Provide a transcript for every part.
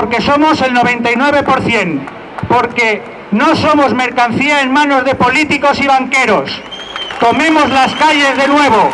porque somos el 99%, porque no somos mercancía en manos de políticos y banqueros. Tomemos las calles de nuevo.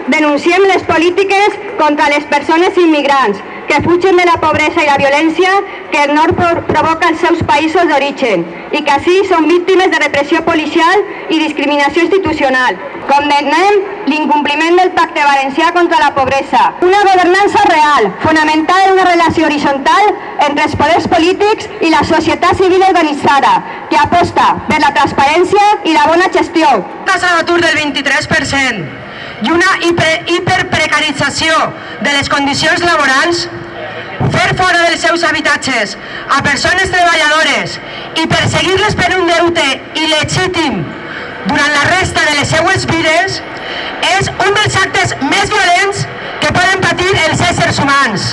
Denunciem les polítiques contra les persones immigrants que fugen de la pobresa i la violència que el nord provoca als seus països d'origen i que així són víctimes de repressió policial i discriminació institucional. Condemnem l'incompliment del Pacte Valencià contra la pobresa. Una governança real, fonamentada en una relació horitzontal entre els poders polítics i la societat civil organitzada, que aposta per la transparència i la bona gestió. Tasa d'atur del 23% i una hiperprecarització de les condicions laborals, fer fora dels seus habitatges a persones treballadores i perseguir-les per un deute il·legítim durant la resta de les seues vides és un dels actes més violents que poden patir els éssers humans.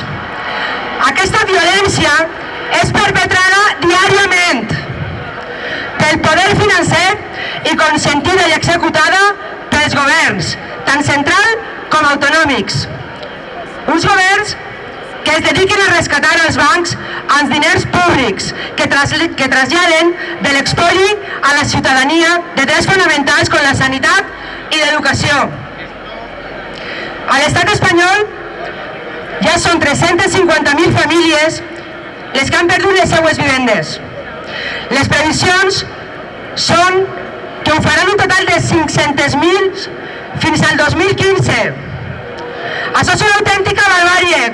Aquesta violència és perpetrada diàriament pel poder financer i consentida i executada pels governs, tant central com autonòmics. Uns governs que es dediquen a rescatar els bancs amb diners públics que traslladen de l'expoli a la ciutadania de drets fonamentals com la sanitat i l'educació. A l'estat espanyol ja són 350.000 famílies les que han perdut les seues vivendes. Les previsions són que ho faran un total de 500.000 fins al 2015. Això és una autèntica barbàrie,